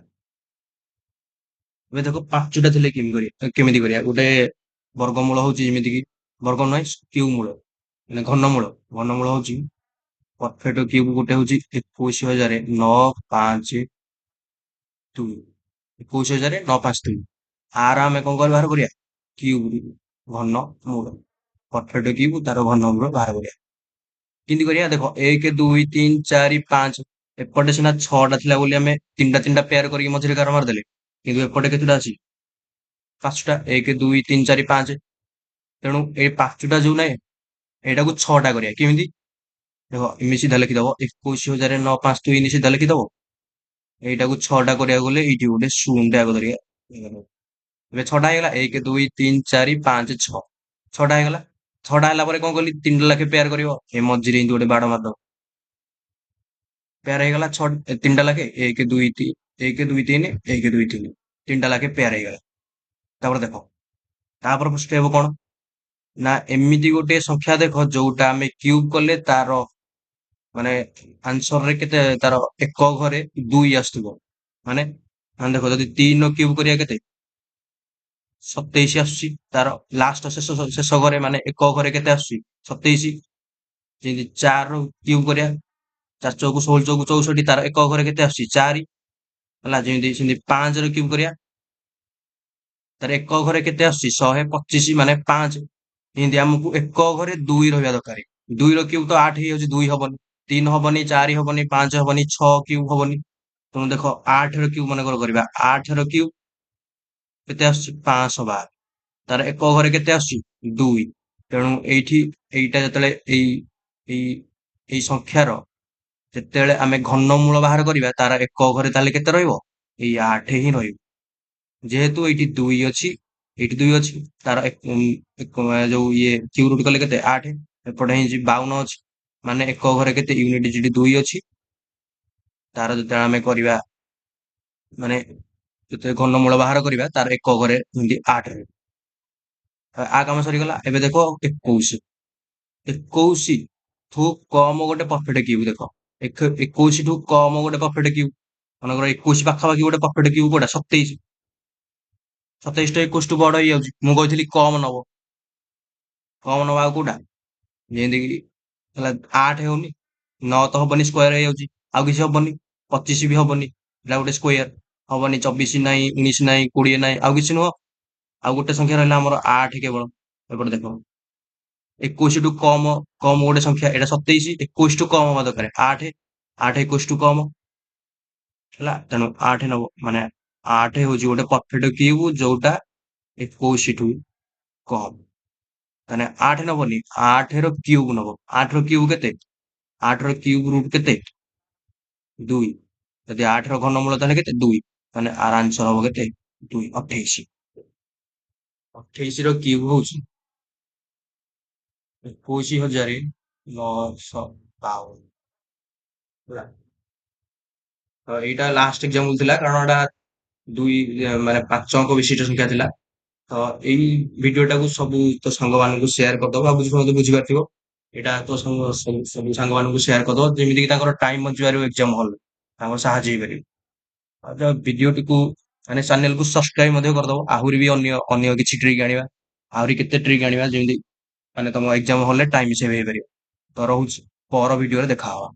ଏବେ ଦେଖ 5ଟା ଥିଲେ କେମିତି କରିବା। ଗୋଟେ ବର୍ଗମୂଳ ହଉଛି ଯେମିତି କି ବର୍ଗ ନୁହେଁ କ୍ୟୁବ ମୂଳ, ମାନେ ଘନମୂଳ ହଉଛି ପରଫେକ୍ଟ କ୍ୟୁବ ଗୋଟେ ହଉଛି 21,952, 21,952। ଆର ଆମେ କଣ କରି ବାହାର କରିବା, କ୍ୟୁବ ଘନ ମୂଳ, ପରଫେକ୍ଟ କ୍ୟୁବ ତାର ଘନ ମୂଳ ବାହାର କରିବା। କେମିତି କରିବା ଦେଖ 1 2 3 4 5, ଏପଟେ ସିନା 6ଟା ଥିଲା ବୋଲି ଆମେ 3ଟା ପେୟାର କରିକି ମଝିରେ ଗାର ମାରିଦେଲେ, କିନ୍ତୁ ଏପଟେ କେତେଟା ଅଛି 5ଟା, 1 2 3 4 5। ତେଣୁ ଏଇ 5ଟା ଯୋଉ ନାହିଁ ଏଇଟାକୁ 6ଟା କରିବା। କେମିତି ଦେଖ ଏମିତି ସିଧା ଲେଖିଦବ 21,952 ସିଧା ଲେଖିଦବ। ଏଇଟାକୁ 6ଟା କରିବାକୁ ଗଲେ ଏଇଠି ଗୋଟେ ଶୂନଟେ ଆଗ ଧରିବା। ଏବେ 6ଟା ହେଇଗଲା 1 2 3 4 5 6, 6ଟା ହେଇଗଲା। 6ଟା ହେଲା ପରେ କଣ କଲି 3ଟା ଲେଖେ ପେୟାର କରିବ, ଏ ମଝିରେ ଏମିତି ଗୋଟେ ବାଡ଼ ମାରିଦବ, ପେୟାର ହେଇଗଲା 3ଟା ଲେଖେ 1 2 3 1 2 3 1 2 3, 3ଟା ଲେଖେ ପେୟାର ହେଇଗଲା। ତାପରେ ଦେଖ ତାପରେ ଷ୍ଟେପ କଣ ନା ଏମିତି ଗୋଟେ ସଂଖ୍ୟା ଦେଖ ଯୋଉଟା ଆମେ କ୍ୟୁବ କଲେ ତାର ମାନେ ଆନ୍ସର ରେ କେତେ ତାର ଏକ ଘରେ 2 ଆସୁଥିବ। ମାନେ ଦେଖ ଯଦି 3 କ୍ୟୁବ କରିବା କେତେ 27 ଆସୁଛି, ତାର ଲାଷ୍ଟ ଶେଷ ଘରେ ମାନେ ଏକ ଘରେ କେତେ ଆସୁଛି 27। ଯେମିତି 4 କ୍ୟୁବ କରିବା 4 ଚଉକୁ 16 ଚଉକୁ 64, ତାର ଏକ ଘରେ କେତେ ଆସୁଛି 4। ହେଲା ଯେମିତି ସେମିତି 5 ର କ୍ୟୁବ କରିବା, ତାର ଏକ ଘରେ କେତେ ଆସୁଛି 125 ମାନେ 5। ଏମିତି ଆମକୁ ଏକ ଘରେ 2 ରହିବା ଦରକାର। 2 ର କ୍ୟୁବ ତ 8 ହେଇଯାଉଛି, 2 ହବନି, 3 ହବନି, 4 ହବନି, 5 ହବନି, 6 କ୍ୟୁବ ହବନି। ତେଣୁ ଦେଖ 8 ର କ୍ୟୁବ ମନେକର କରିବା, 8 ର କ୍ୟୁବ କେତେ ଆସୁଛି 512, ତାର ଏକ ଘରେ କେତେ ଆସୁଛି 2। ତେଣୁ ଏଇଠି ଏଇଟା ଯେତେବେଳେ ଏଇ ଏଇ ସଂଖ୍ୟାର ଯେତେବେଳେ ଆମେ ଘନମୂଳ ବାହାର କରିବା ତାର ଏକ ଘରେ ତାହେଲେ କେତେ ରହିବ, ଏଇ 8 ହିଁ ରହିବ। ଯେହେତୁ ଏଇଠି 2 ଅଛି, ଏଇଠି 2 ଅଛି, ତାର ଯୋଉ ଇଏ କ୍ୟୁ ରୁଟ କଲେ କେତେ 8, ଏପଟେ ହେଇଛି 52 ଅଛି, ମାନେ ଏକ ଘରେ କେତେ ୟୁନିଟ ଡିଜିଟ 2 ଅଛି। ତାର ଯେତେବେଳେ ଆମେ କରିବା ମାନେ ଯେତେବେଳେ ଘନମୂଳ ବାହାର କରିବା ତାର ଏକ ଘରେ ଏମିତି 8 ରହିବ। ଆ କାମ ସରିଗଲା। ଏବେ ଦେଖ 21, 21 ଠୁ କମ ଗୋଟେ ପରଫେକ୍ଟ କ୍ୟୁବ ଦେଖ, 21 ଠୁ କମ ଗୋଟେ ପରଫେକ୍ଟ କ୍ୟୁବ, ମନେକର 21 ପାଖାପାଖି ଗୋଟେ ପରଫେକ୍ଟ କ୍ୟୁବ କୋଉଟା 27। 27 ଟା 21 ଠୁ ବଡ ହେଇଯାଉଛି, ମୁଁ କହିଥିଲି କମ ନବ, କମ ନବା ଆଉ କୋଉଟା ଯେମିତି କି ହେଲା 8 ହଉନି, 9 ତ ହବନି ସ୍କୋୟାର ହେଇଯାଉଛି, ଆଉ କିଛି ହବନି, 25 ବି ହବନି, ଏଟା ଗୋଟେ ସ୍କୋୟାର ହବନି, 24 ନାହିଁ, 19 ନାହିଁ, 20 ନାହିଁ, ଆଉ କିଛି ନୁହଁ। ଆଉ ଗୋଟେ ସଂଖ୍ୟା ରହିଲା ଆମର 8 କେବଳ। ଏପଟେ ଦେଖ 21 ଠୁ କମ କମ ଗୋଟେ ସଂଖ୍ୟା ଏଇଟା 27, 21 ଠୁ କମ ହବା ଦରକାର 8, 8 21 ଠୁ କମ ହେଲା, ତେଣୁ 8 ନବ। ମାନେ 8 ହଉଛି ଗୋଟେ ପରଫେକ୍ଟ କ୍ୟୁବ ଯୋଉଟା 21 ଠୁ କମ। ମାନେ 8 ନବନି, 8 ର କ୍ୟୁବ ନବ। 8 ର କ୍ୟୁବ କେତେ, 8 ର କ୍ୟୁବ ରୁଟ କେତେ 2। ଯଦି 8 ର ଘନମୂଳ ତାହେଲେ କେତେ 2, ମାନେ ଆର ଆନ୍ସର ହବ କେତେ 2 28। 28 ର କ୍ୟୁବ ହଉଛି 21,952। ହେଲା। ତ ଏଇଟା ଲାଷ୍ଟ ଏକ୍ସାମ୍ପଲ ଥିଲା, କାରଣ ଏଟା ଦୁଇ ମାନେ 5 ଅଙ୍କ ବିଶିଷ୍ଟ ସଂଖ୍ୟା ଥିଲା। ତ ଏଇ ଭିଡିଓଟାକୁ ସବୁ ତ ସାଙ୍ଗମାନଙ୍କୁ ସେୟାର କରିଦବ, ଭାବୁଛି ସମସ୍ତେ ବୁଝିପାରିଥିବ। ଏଇଟା ତ ସବୁ ସାଙ୍ଗମାନଙ୍କୁ ସେୟାର କରିଦବ, ଯେମିତିକି ତାଙ୍କର ଟାଇମ ବଞ୍ଚିପାରିବ ଏକ୍ସାମ ହଲ, ତାଙ୍କର ସାହାଯ୍ୟ ହେଇପାରିବ। ଆଉ ଭିଡିଓଟିକୁ ମାନେ ଚ୍ୟାନେଲକୁ ସବସ୍କ୍ରାଇବ ମଧ୍ୟ କରିଦବ। ଆହୁରି ବି ଅନ୍ୟ ଅନ୍ୟ କିଛି ଟ୍ରିକ୍ ଆଣିବା, ଆହୁରି କେତେ ଟ୍ରିକ୍ ଆଣିବା, ଯେମିତି ମାନେ ତମ ଏକ୍ସାମ ହଲରେ ଟାଇମ ସେଭ ହେଇପାରିବ। ତ ରହୁଛି, ପର ଭିଡିଓରେ ଦେଖାହବା।